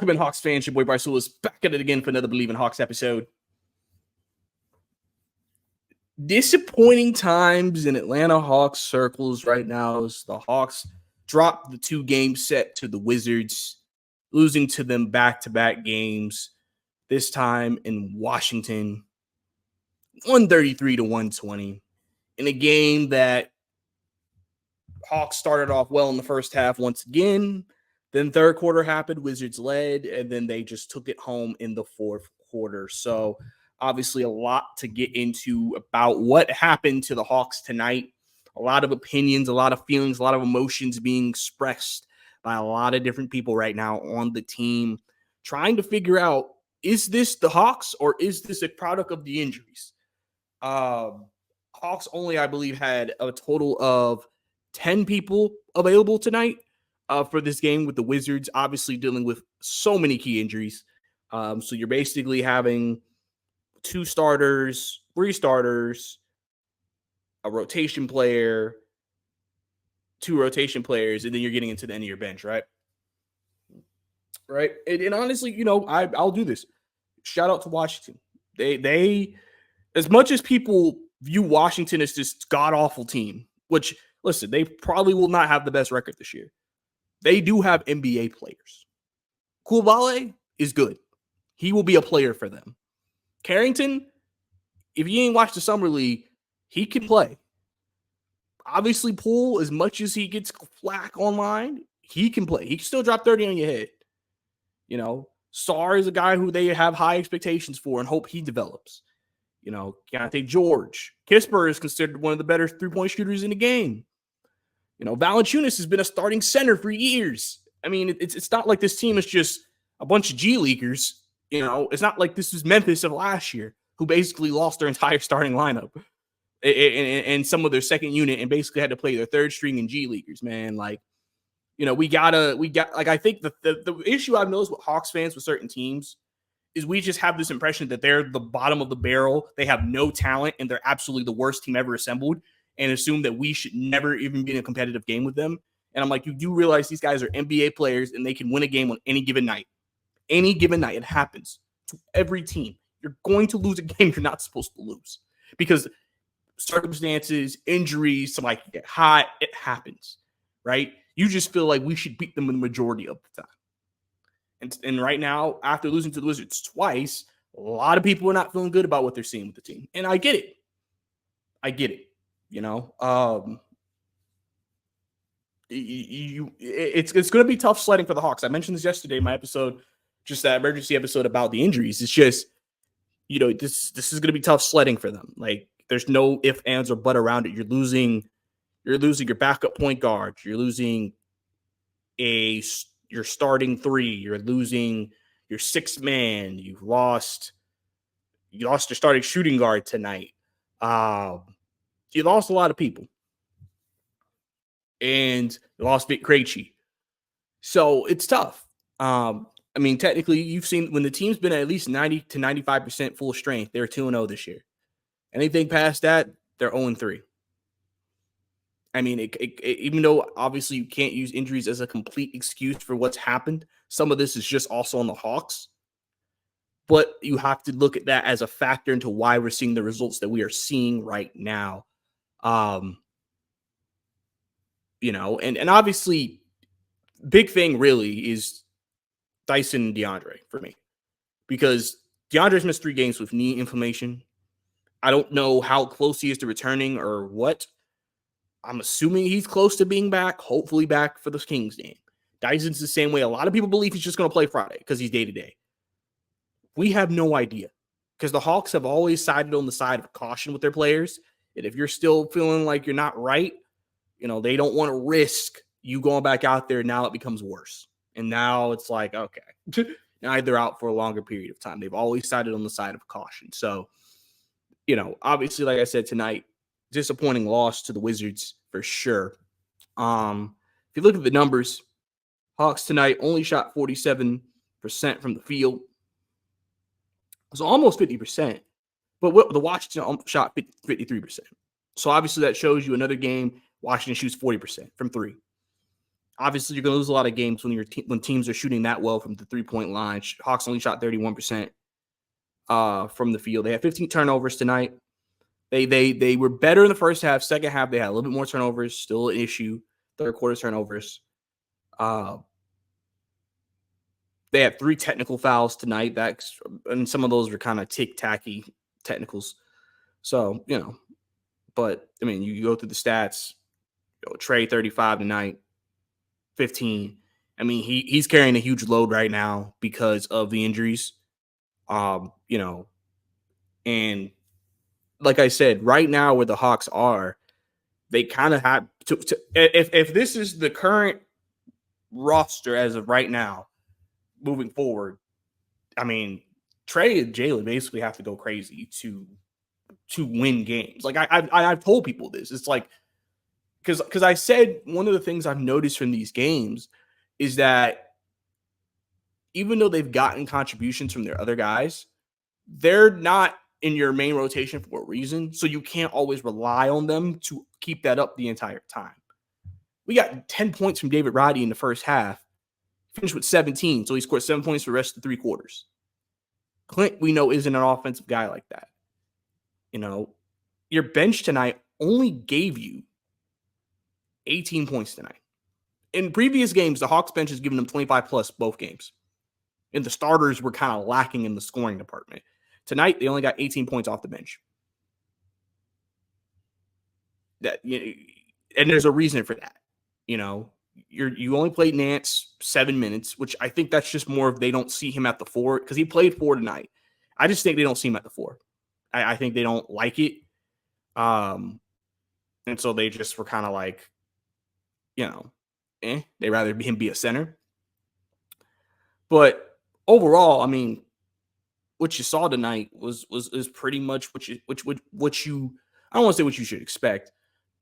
Welcome in, Hawks fans. Your boy Bryce Willis back at it again for another Believe in Hawks episode. Disappointing times in Atlanta Hawks circles right now as the Hawks dropped the 2-game set to the Wizards, losing to them back-to-back games, this time in Washington, 133-120, in a game that Hawks started off well in the first half once again. Then third quarter happened, Wizards led, and then they just took it home in the fourth quarter. So obviously a lot to get into about what happened to the Hawks tonight. A lot of opinions, a lot of feelings, a lot of emotions being expressed by a lot of different people right now on the team, trying to figure out, is this the Hawks or is this a product of the injuries? Hawks only, I believe, had a total of 10 people available tonight for this game with the Wizards, obviously dealing with so many key injuries. So you're basically having 2 starters, 3 starters, a rotation player, 2 rotation players, and then you're getting into the end of your bench, right? Right. And honestly, I'll do this. Shout out to Washington. They as much as people view Washington as this god-awful team, which, listen, they probably will not have the best record this year. They do have NBA players. Coulibaly is good. He will be a player for them. Carrington, if you ain't watched the Summer League, he can play. Obviously, Poole, as much as he gets flack online, he can play. He can still drop 30 on your head. Sarr is a guy who they have high expectations for and hope he develops. Keontae George. Kispert is considered one of the better three-point shooters in the game. Valanciunas has been a starting center for years. I mean, it's not like this team is just a bunch of G Leaguers. It's not like this is Memphis of last year, who basically lost their entire starting lineup and some of their second unit and basically had to play their third string in G Leaguers, man. I think the issue I've noticed with Hawks fans with certain teams is we just have this impression that they're the bottom of the barrel. They have no talent and they're absolutely the worst team ever assembled, and assume that we should never even be in a competitive game with them. And I'm like, you do realize these guys are NBA players and they can win a game on any given night. Any given night. It happens to every team. You're going to lose a game you're not supposed to lose because circumstances, injuries, somebody can get hot. It happens, right? You just feel like we should beat them in the majority of the time. And right now, after losing to the Wizards twice, a lot of people are not feeling good about what they're seeing with the team. And I get it. It's going to be tough sledding for the Hawks. I mentioned this yesterday in my episode, just that emergency episode about the injuries. It's just, this is going to be tough sledding for them. Like, there's no if, ands, or but around it. You're losing your backup point guard. You're losing your starting 3. You're losing your 6th man. You lost your starting shooting guard tonight. You lost a lot of people. And you lost Vic Krejci. So it's tough. Technically, you've seen when the team's been at least 90 to 95% full strength, they're 2-0 this year. Anything past that, they're 0-3. Even though obviously you can't use injuries as a complete excuse for what's happened, some of this is just also on the Hawks. But you have to look at that as a factor into why we're seeing the results that we are seeing right now. And obviously, big thing really is Dyson and DeAndre for me. Because DeAndre's missed 3 games with knee inflammation. I don't know how close he is to returning or what. I'm assuming he's close to being back, hopefully back for the Kings game. Dyson's the same way. A lot of people believe he's just going to play Friday because he's day-to-day. We have no idea because the Hawks have always sided on the side of caution with their players. And if you're still feeling like you're not right, they don't want to risk you going back out there. Now it becomes worse. And now it's like, okay, now they're out for a longer period of time. They've always sided on the side of caution. So, obviously, like I said tonight, disappointing loss to the Wizards for sure. If you look at the numbers, Hawks tonight only shot 47% from the field. It was almost 50%, but the Washington shot 53%. So obviously that shows you another game. Washington shoots 40% from 3. Obviously, you're going to lose a lot of games when teams are shooting that well from the 3-point line. Hawks only shot 31% from the field. They had 15 turnovers tonight. They were better in the first half. Second half, they had a little bit more turnovers. Still an issue. Third quarter turnovers. They had 3 technical fouls tonight. And some of those were kind of tick-tacky technicals. So, but I mean, you go through the stats. Trey 35 tonight, 15. I mean, he's carrying a huge load right now because of the injuries. And like I said, right now where the Hawks are, they kind of have to if this is the current roster as of right now, moving forward, I mean, Trey and Jalen basically have to go crazy to win games. Like I've told people this. It's like because I said one of the things I've noticed from these games is that even though they've gotten contributions from their other guys, they're not in your main rotation for a reason. So you can't always rely on them to keep that up the entire time. We got 10 points from David Roddy in the first half, finished with 17. So he scored 7 points for the rest of the 3 quarters. Clint, we know, isn't an offensive guy like that. Your bench tonight only gave you 18 points tonight. In previous games, the Hawks bench has given them 25 plus both games. And the starters were kind of lacking in the scoring department. Tonight, they only got 18 points off the bench. And there's a reason for that. You only played Nance 7 minutes, which I think that's just more of they don't see him at the 4 because he played 4 tonight. I just think they don't see him at the 4. I think they don't like it. And so they just were kind of like, they rather him be a center. But overall, I mean, what you saw tonight was pretty much what you I don't want to say what you should expect,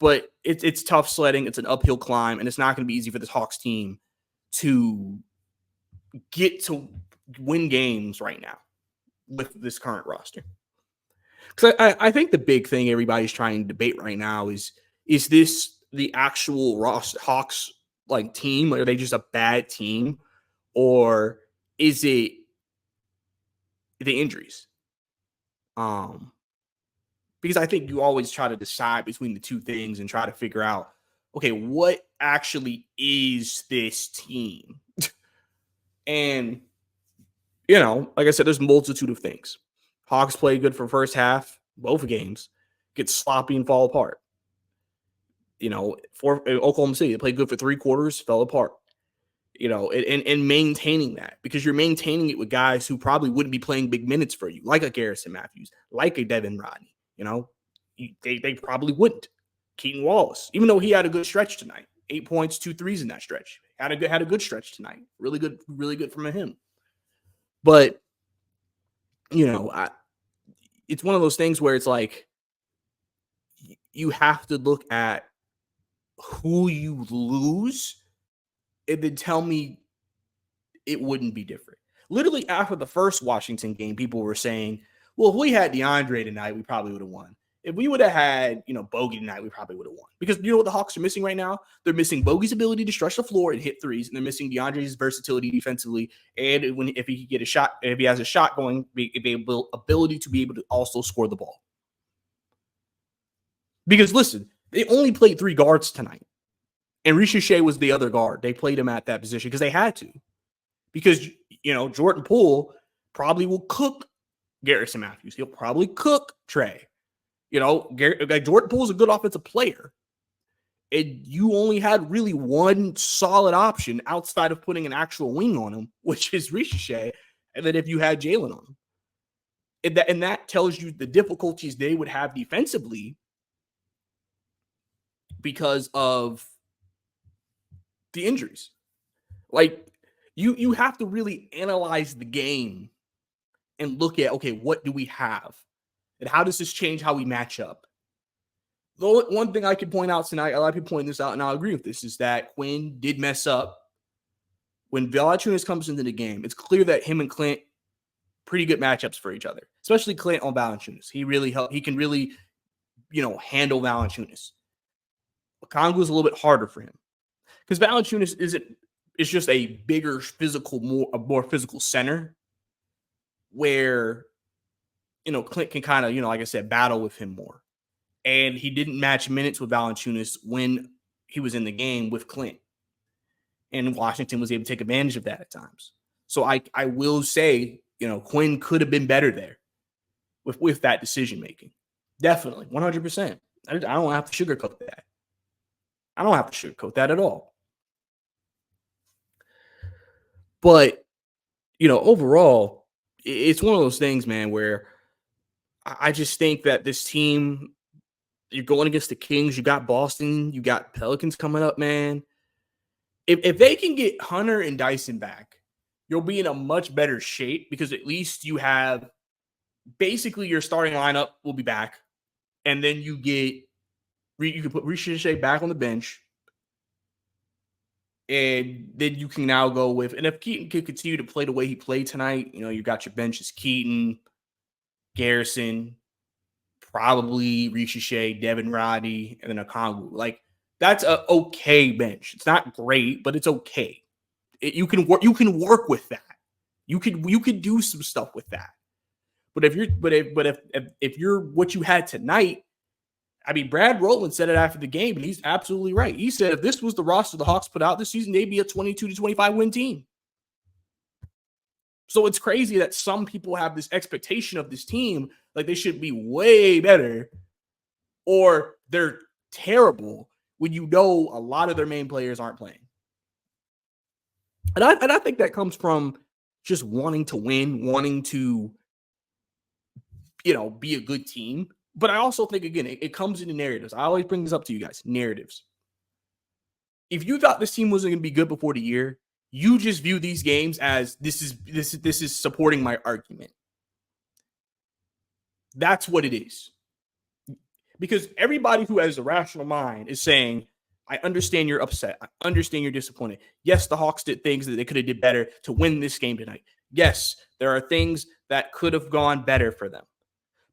but it's tough sledding. It's an uphill climb, and it's not going to be easy for this Hawks team to get to win games right now with this current roster. Because I think the big thing everybody's trying to debate right now is this the actual Hawks like team? Are they just a bad team, or is it the injuries? Because I think you always try to decide between the two things and try to figure out, okay, what actually is this team? And, like I said, there's a multitude of things. Hawks play good for first half, both games, get sloppy and fall apart. For Oklahoma City, they played good for 3 quarters, fell apart. And maintaining that, because you're maintaining it with guys who probably wouldn't be playing big minutes for you, like a Garrison Matthews, like a Devin Rodney. They probably wouldn't. Keaton Wallace, even though he had a good stretch tonight, 8 points, 2 threes in that stretch, had a good stretch tonight. Really good from him. But it's one of those things where it's like you have to look at who you lose and then tell me it wouldn't be different. Literally after the first Washington game, people were saying, well, if we had DeAndre tonight, we probably would have won. If we would have had, Bogey tonight, we probably would have won. Because you know what the Hawks are missing right now? They're missing Bogey's ability to stretch the floor and hit threes, and they're missing DeAndre's versatility defensively. And if he could get a shot, if he has a shot going, ability to be able to also score the ball. Because listen, they only played 3 guards tonight. And Ricochet was the other guard. They played him at that position because they had to. Because, Jordan Poole probably will cook Garrison Matthews. He'll probably cook Trey. Jordan Poole is a good offensive player. And you only had really one solid option outside of putting an actual wing on him, which is Ricochet. And then if you had Jalen on him. And that tells you the difficulties they would have defensively because of the injuries. Like, you have to really analyze the game and look at, okay, what do we have? And how does this change how we match up? The one thing I could point out tonight, a lot of people point this out, and I'll agree with this, is that Quinn did mess up. When Valanciunas comes into the game, it's clear that him and Clint, pretty good matchups for each other, especially Clint on Valanciunas. He really helped. He can really, handle Valanciunas. Okongwu is a little bit harder for him. because Valanciunas is just a bigger physical, a more physical center where, Clint can kind of, like I said, battle with him more. And he didn't match minutes with Valanciunas when he was in the game with Clint. And Washington was able to take advantage of that at times. So I will say, Quinn could have been better there with that decision making. Definitely, 100%. I don't have to sugarcoat that. I don't have to sugarcoat that at all. But, overall, it's one of those things, man, where I just think that this team, you're going against the Kings, you got Boston, you got Pelicans coming up, man. If they can get Hunter and Dyson back, you'll be in a much better shape because at least you have basically your starting lineup will be back. And then you can put Ricochet back on the bench. And then you can now go with, and if Keaton can continue to play the way he played tonight, you got your benches, Keaton, Garrison, probably Ricochet, Devin Roddy, and then Okongwu. Like, that's a okay bench. It's not great, but it's okay. You can work with that. You could do some stuff with that. But if you're what you had tonight, I mean, Brad Rowland said it after the game, and he's absolutely right. He said if this was the roster the Hawks put out this season, they'd be a 22 to 25 win team. So it's crazy that some people have this expectation of this team like they should be way better or they're terrible when a lot of their main players aren't playing. And I think that comes from just wanting to win, wanting to, be a good team. But I also think, again, it comes into narratives. I always bring this up to you guys, narratives. If you thought this team wasn't going to be good before the year, you just view these games as this is supporting my argument. That's what it is. Because everybody who has a rational mind is saying, I understand you're upset. I understand you're disappointed. Yes, the Hawks did things that they could have did better to win this game tonight. Yes, there are things that could have gone better for them.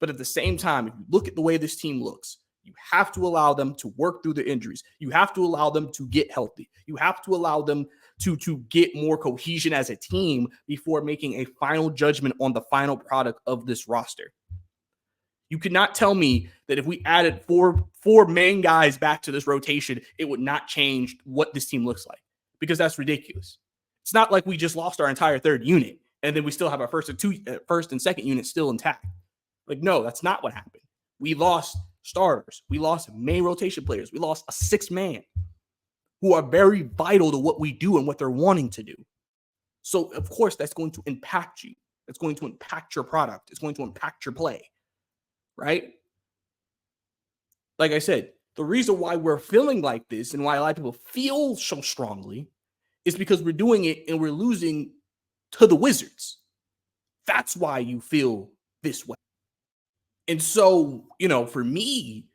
But at the same time, if you look at the way this team looks, you have to allow them to work through the injuries. You have to allow them to get healthy. You have to allow them to get more cohesion as a team before making a final judgment on the final product of this roster. You could not tell me that if we added four main guys back to this rotation, it would not change what this team looks like, because that's ridiculous. It's not like we just lost our entire third unit and then we still have our first and second unit still intact. Like, no, that's not what happened. We lost starters. We lost main rotation players. We lost a sixth man who are very vital to what we do and what they're wanting to do. So, of course, that's going to impact you. It's going to impact your product. It's going to impact your play, right? Like I said, the reason why we're feeling like this and why a lot of people feel so strongly is because we're doing it and we're losing to the Wizards. That's why you feel this way. And so, for me,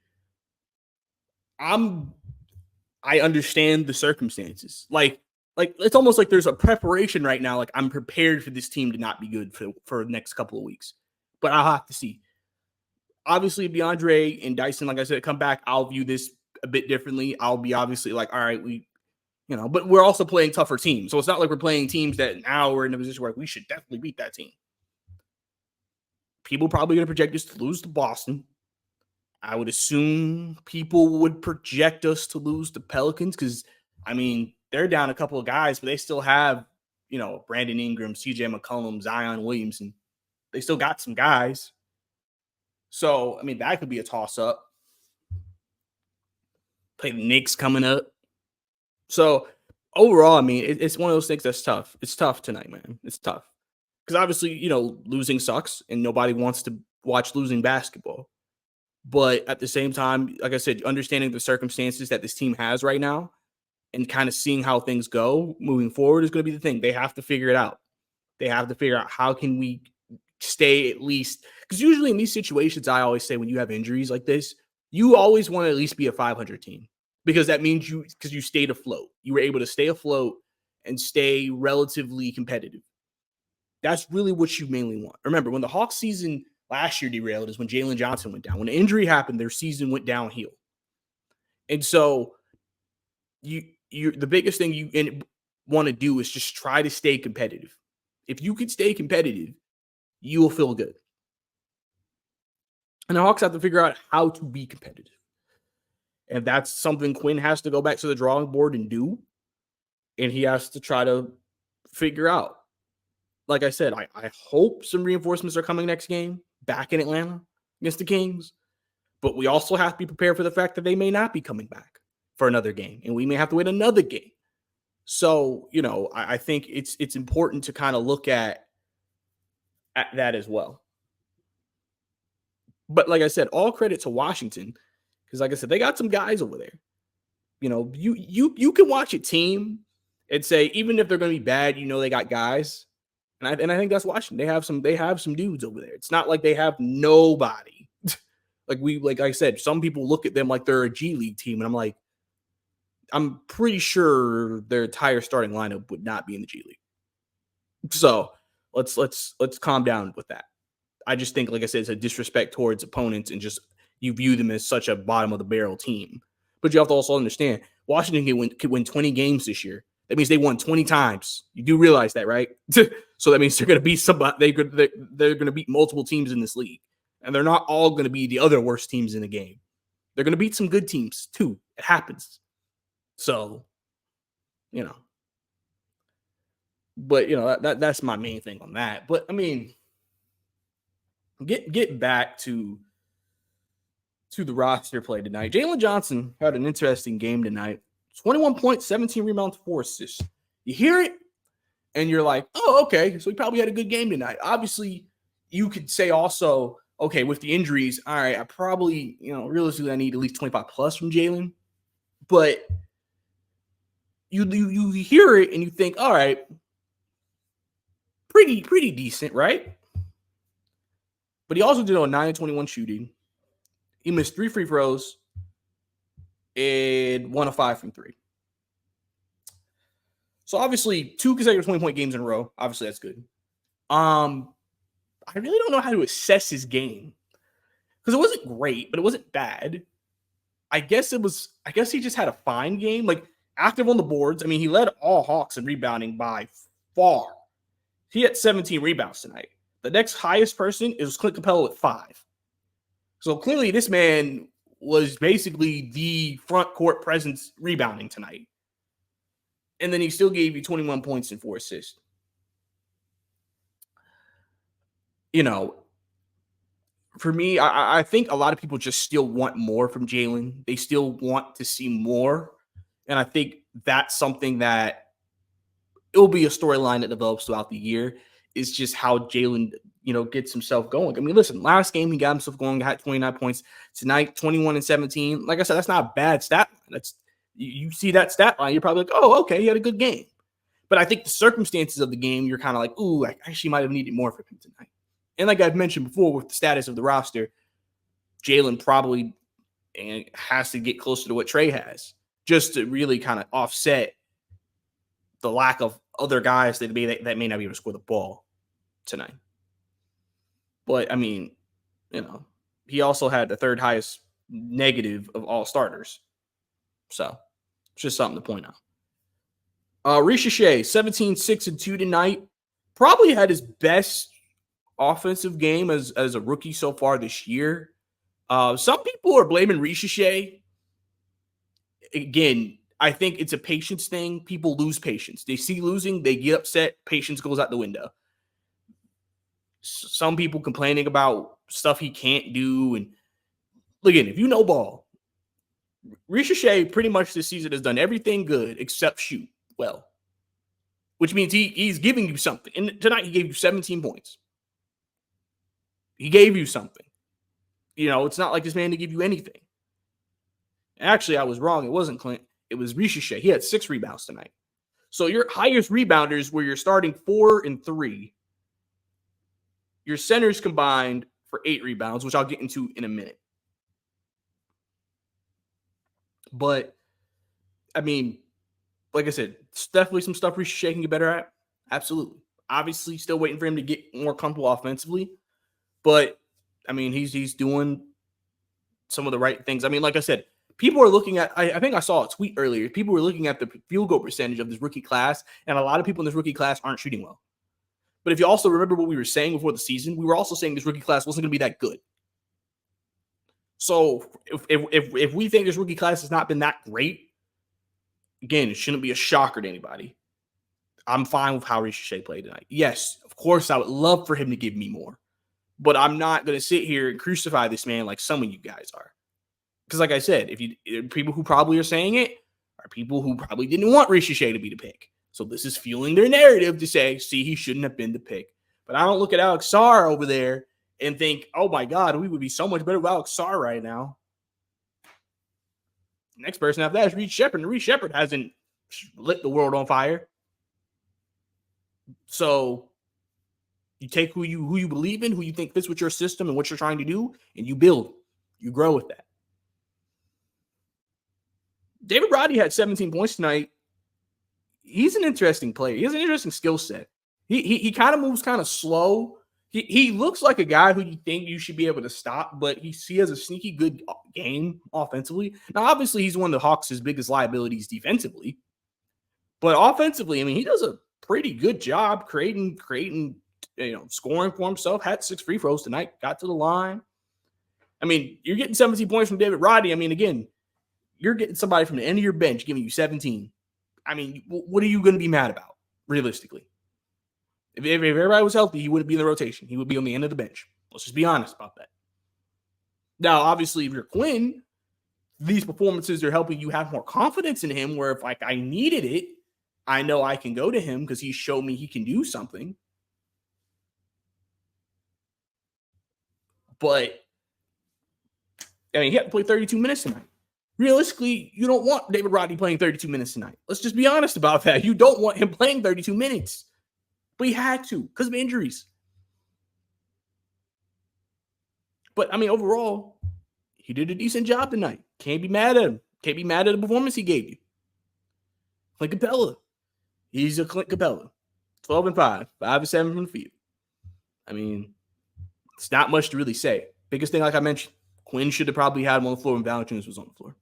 I understand the circumstances. Like it's almost like there's a preparation right now. Like, I'm prepared for this team to not be good for the next couple of weeks, but I'll have to see. Obviously, DeAndre and Dyson, like I said, come back. I'll view this a bit differently. I'll be obviously like, all right, but we're also playing tougher teams. So it's not like we're playing teams that now we're in a position where we should definitely beat that team. People probably going to project us to lose to Boston. I would assume people would project us to lose to Pelicans because, I mean, they're down a couple of guys, but they still have, Brandon Ingram, CJ McCollum, Zion Williamson. They still got some guys. So, I mean, that could be a toss-up. Play the Knicks coming up. So, overall, I mean, it's one of those things that's tough. It's tough tonight, man. It's tough. Because obviously, losing sucks and nobody wants to watch losing basketball. But at the same time, like I said, understanding the circumstances that this team has right now and kind of seeing how things go moving forward is going to be the thing. They have to figure it out. They have to figure out how can we stay at least, because usually in these situations, I always say when you have injuries like this, you always want to at least be a 500 team because that means you stayed afloat. You were able to stay afloat and stay relatively competitive. That's really what you mainly want. Remember, when the Hawks season last year derailed is when Jalen Johnson went down. When the injury happened, their season went downhill. And so the biggest thing you want to do is just try to stay competitive. If you can stay competitive, you will feel good. And the Hawks have to figure out how to be competitive. And that's something Quinn has to go back to the drawing board and do. And he has to try to figure out. Like I said, I hope some reinforcements are coming next game back in Atlanta against the Kings. But we also have to be prepared for the fact that they may not be coming back for another game. And we may have to wait another game. So, I think it's important to kind of look at that as well. But like I said, all credit to Washington, because like I said, they got some guys over there. You can watch a team and say, even if they're going to be bad, they got guys. And I think that's Washington. They have some dudes over there. It's not like they have nobody. like I said, some people look at them like they're a G League team, and I'm like, I'm pretty sure their entire starting lineup would not be in the G League. So let's calm down with that. I just think, like I said, it's a disrespect towards opponents, and just you view them as such a bottom of the barrel team. But you have to also understand, Washington could win 20 games this year. That means they won 20 times. You do realize that, right? So that means they're going to beat somebody. They're going to beat multiple teams in this league, and they're not all going to be the other worst teams in the game. They're going to beat some good teams too. It happens. So, but that's my main thing on that. But I mean, get back to the roster play tonight. Jalen Johnson had an interesting game tonight. 21 points, 17 rebounds, 4 assists. You hear it, and you're like, oh, okay, so he probably had a good game tonight. Obviously, you could say also, okay, with the injuries, all right, I probably, realistically, I need at least 25 plus from Jalen. But you hear it, and you think, all right, pretty decent, right? But he also did on 9-21 shooting. He missed 3 free throws and 1 of 5 from 3. So obviously 2 consecutive 20-point games in a row. Obviously that's good. I really don't know how to assess his game, because it wasn't great, but it wasn't bad. I guess he just had a fine game, like active on the boards. I mean, he led all Hawks in rebounding by far. He had 17 rebounds tonight. The next highest person is Clint Capella with 5. So clearly this man was basically the front court presence rebounding tonight. And then he still gave you 21 points and 4 assists. For me, I think a lot of people just still want more from Jalen. They still want to see more. And I think that's something that it will be a storyline that develops throughout the year, is just how Jalen, gets himself going. I mean, listen, last game he got himself going, got 29 points. Tonight, 21 and 17. Like I said, that's not a bad stat line. That's, you see that stat line, you're probably like, oh, okay, he had a good game. But I think the circumstances of the game, you're kind of like, ooh, I actually might have needed more from him tonight. And like I've mentioned before, with the status of the roster, Jalen probably has to get closer to what Trey has, just to really kind of offset the lack of other guys that may not be able to score the ball tonight. But I mean, he also had the third highest negative of all starters. So it's just something to point out. Risha Shea, 17, 6, and 2 tonight. Probably had his best offensive game as a rookie so far this year. Some people are blaming Risha Shea. Again, I think it's a patience thing. People lose patience. They see losing, they get upset. Patience goes out the window. Some people complaining about stuff he can't do. And again, if you know ball, Risha Shea pretty much this season has done everything good except shoot well, which means he's giving you something. And tonight he gave you 17 points. He gave you something. It's not like this man to give you anything. Actually, I was wrong. It wasn't Clint. It was Risha Shea. He had 6 rebounds tonight. So your highest rebounders were your starting 4 and 3. Your centers combined for 8 rebounds, which I'll get into in a minute. But, I mean, like I said, it's definitely some stuff Risha Shea can get better at. Absolutely. Obviously, still waiting for him to get more comfortable offensively. But, I mean, he's doing some of the right things. I mean, like I said, people are looking at, I think I saw a tweet earlier. People were looking at the field goal percentage of this rookie class, and a lot of people in this rookie class aren't shooting well. But if you also remember what we were saying before the season, we were also saying this rookie class wasn't going to be that good. So if we think this rookie class has not been that great, again, it shouldn't be a shocker to anybody. I'm fine with how Rishi played tonight. Yes, of course, I would love for him to give me more. But I'm not going to sit here and crucify this man like some of you guys are. Because like I said, people who probably are saying it are people who probably didn't want Rishi Shea to be the pick. So this is fueling their narrative to say, see, he shouldn't have been the pick. But I don't look at Alex Sarr over there and think, oh my God, we would be so much better with Alex Sarr right now. Next person after that is Reed Sheppard. And Reed Sheppard hasn't lit the world on fire. So you take who you believe in, who you think fits with your system and what you're trying to do, and you build. You grow with that. David Roddy had 17 points tonight. He's an interesting player. He has an interesting skill set. He kind of moves kind of slow. He looks like a guy who you think you should be able to stop, but he has a sneaky good game offensively. Now, obviously, he's one of the Hawks' biggest liabilities defensively. But offensively, I mean, he does a pretty good job creating, scoring for himself. Had 6 free throws tonight, got to the line. I mean, you're getting 17 points from David Roddy. I mean, again, you're getting somebody from the end of your bench giving you 17. I mean, what are you going to be mad about, realistically? If everybody was healthy, he wouldn't be in the rotation. He would be on the end of the bench. Let's just be honest about that. Now, obviously, if you're Quinn, these performances are helping you have more confidence in him, where if I needed it, I know I can go to him because he showed me he can do something. But, I mean, he had to play 32 minutes tonight. Realistically, you don't want David Roddy playing 32 minutes tonight. Let's just be honest about that. You don't want him playing 32 minutes. But he had to because of injuries. But, I mean, overall, he did a decent job tonight. Can't be mad at him. Can't be mad at the performance he gave you. Clint Capella. He's a Clint Capella. 12-5. 5-7 from the field. I mean, it's not much to really say. Biggest thing, like I mentioned, Quinn should have probably had him on the floor when Valanciunas was on the floor.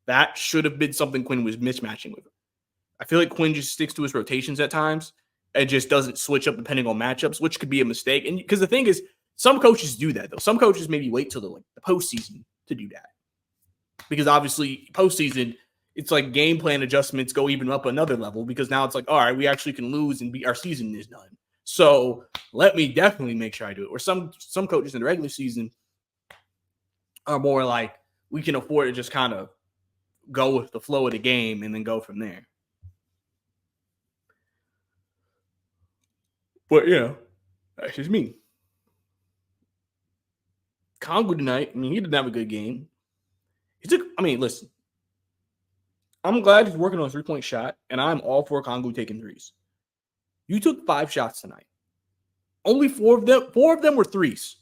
That should have been something Quinn was mismatching with. I feel like Quinn just sticks to his rotations at times and just doesn't switch up depending on matchups, which could be a mistake. And because the thing is, some coaches do that, though. Some coaches maybe wait till the postseason to do that. Because obviously, postseason, it's like game plan adjustments go even up another level because now it's like, all right, we actually can lose and our season is done. So let me definitely make sure I do it. Or some coaches in the regular season are more like, we can afford to just kind of go with the flow of the game and then go from there. But, that's just me. Kongu tonight, I mean, he didn't have a good game. Listen, I'm glad he's working on a 3-point shot, and I'm all for Kongu taking threes. You took 5 shots tonight. Only 4 of them were threes.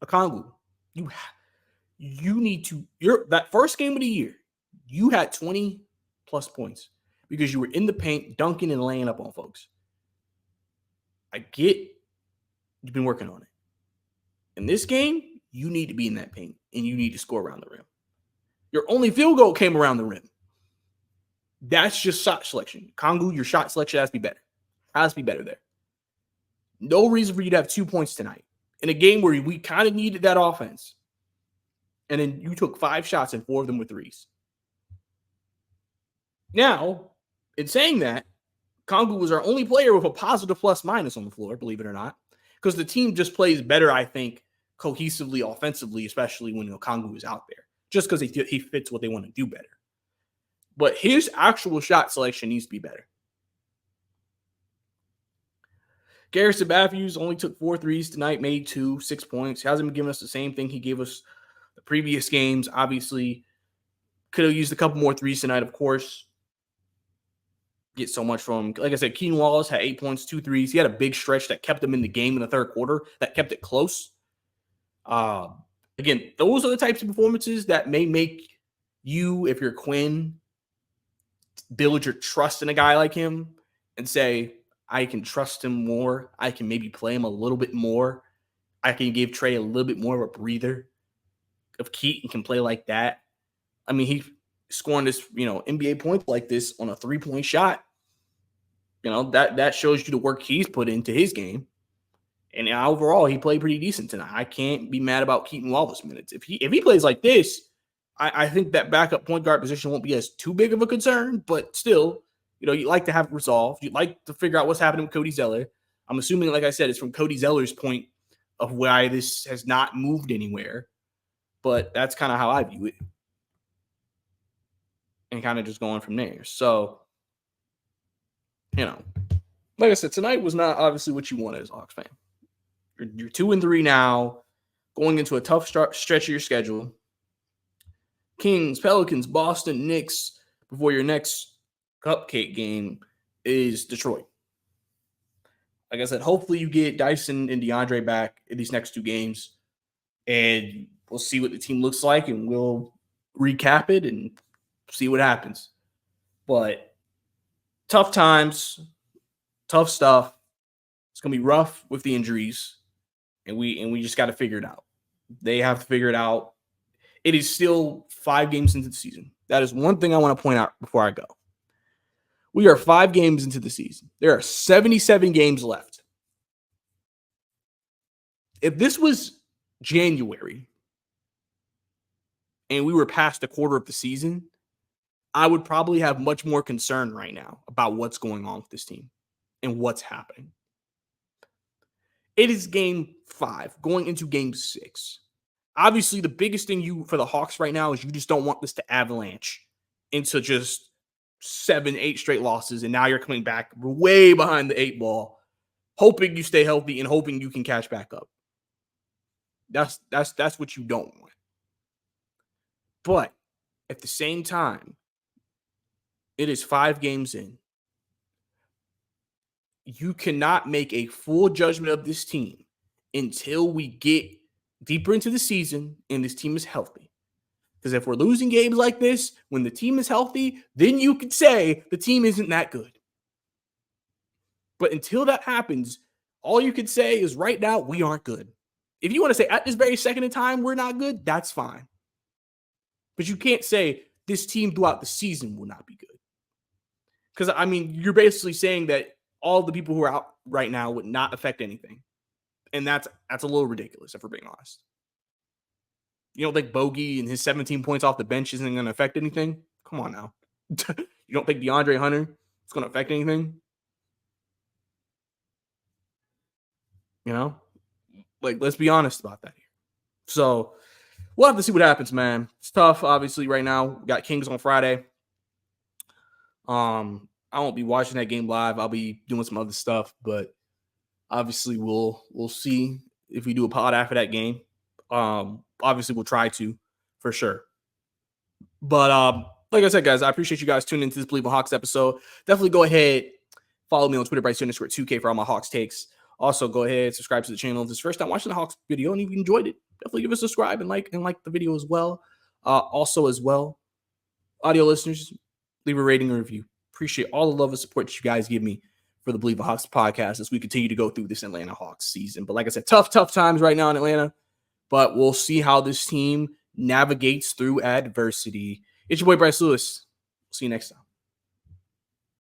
Kongu, you need to, that first game of the year, you had 20 plus points because you were in the paint, dunking and laying up on folks. I get you've been working on it. In this game, you need to be in that paint and you need to score around the rim. Your only field goal came around the rim. That's just shot selection. Kongu, your shot selection has to be better. Has to be better there. No reason for you to have 2 points tonight in a game where we kind of needed that offense. And then you took 5 shots and 4 of them were threes. Now, in saying that, Kongu was our only player with a positive plus minus on the floor, believe it or not, because the team just plays better, I think, cohesively, offensively, especially when Kongu is out there, just because he fits what they want to do better. But his actual shot selection needs to be better. Garrison Matthews only took 4 threes tonight, made 2, 6 points. He hasn't been giving us the same thing he gave us the previous games. Obviously, could have used a couple more threes tonight, of course. Get so much from him. Like I said, Keenan Wallace had 8 points, 2 threes. He had a big stretch that kept him in the game in the third quarter, that kept it close. Again, those are the types of performances that may make you, if you're Quinn, build your trust in a guy like him and say, I can trust him more. I can maybe play him a little bit more. I can give Trey a little bit more of a breather. If Keaton can play like that, I mean, he scoring this, NBA points like this on a 3-point shot. That shows you the work he's put into his game. And overall, he played pretty decent tonight. I can't be mad about Keaton Wallace minutes. If he plays like this, I think that backup point guard position won't be as too big of a concern. But still, you like to have it resolved. You'd like to figure out what's happening with Cody Zeller. I'm assuming, like I said, it's from Cody Zeller's point of why this has not moved anywhere. But that's kind of how I view it. And kind of just going from there. So, like I said, tonight was not obviously what you wanted as a Hawks fan. You're 2-3 now, going into a tough stretch of your schedule. Kings, Pelicans, Boston, Knicks before your next cupcake game is Detroit. Like I said, hopefully you get Dyson and DeAndre back in these next 2 games, and we'll see what the team looks like, and we'll recap it and see what happens. But tough times, tough stuff. It's going to be rough with the injuries. And we just got to figure it out. They have to figure it out. It is still 5 games into the season. That is one thing I want to point out before I go. We are 5 games into the season. There are 77 games left. If this was January and we were past a quarter of the season, I would probably have much more concern right now about what's going on with this team and what's happening. It is game 5, going into game 6. Obviously, the biggest thing for the Hawks right now is you just don't want this to avalanche into just 7, 8 straight losses, and now you're coming back way behind the 8 ball, hoping you stay healthy and hoping you can catch back up. That's what you don't want. But at the same time, it is 5 games in. You cannot make a full judgment of this team until we get deeper into the season and this team is healthy. Because if we're losing games like this, when the team is healthy, then you could say the team isn't that good. But until that happens, all you could say is right now, we aren't good. If you want to say at this very second in time, we're not good, that's fine. But you can't say this team throughout the season will not be good. Because, I mean, you're basically saying that all the people who are out right now would not affect anything. And that's a little ridiculous, if we're being honest. You don't think Bogey and his 17 points off the bench isn't going to affect anything? Come on now. You don't think DeAndre Hunter is going to affect anything? Let's be honest about that here. So we'll have to see what happens, man. It's tough, obviously, right now. We got Kings on Friday. I won't be watching that game live. I'll be doing some other stuff, but obviously we'll see if we do a pod after that game. Obviously we'll try to, for sure. But like I said, guys, I appreciate you guys tuning into this Believe in Hawks episode. Definitely go ahead, follow me on Twitter, Bryce_2K for all my Hawks takes. Also, go ahead, subscribe to the channel. If this is your first time watching the Hawks video and you enjoyed it, definitely give us a subscribe and like the video as well. Also, audio listeners, leave a rating and review. Appreciate all the love and support that you guys give me for the Believe in Hawks podcast as we continue to go through this Atlanta Hawks season. But like I said, tough times right now in Atlanta. But we'll see how this team navigates through adversity. It's your boy, Bryce Lewis. See you next time.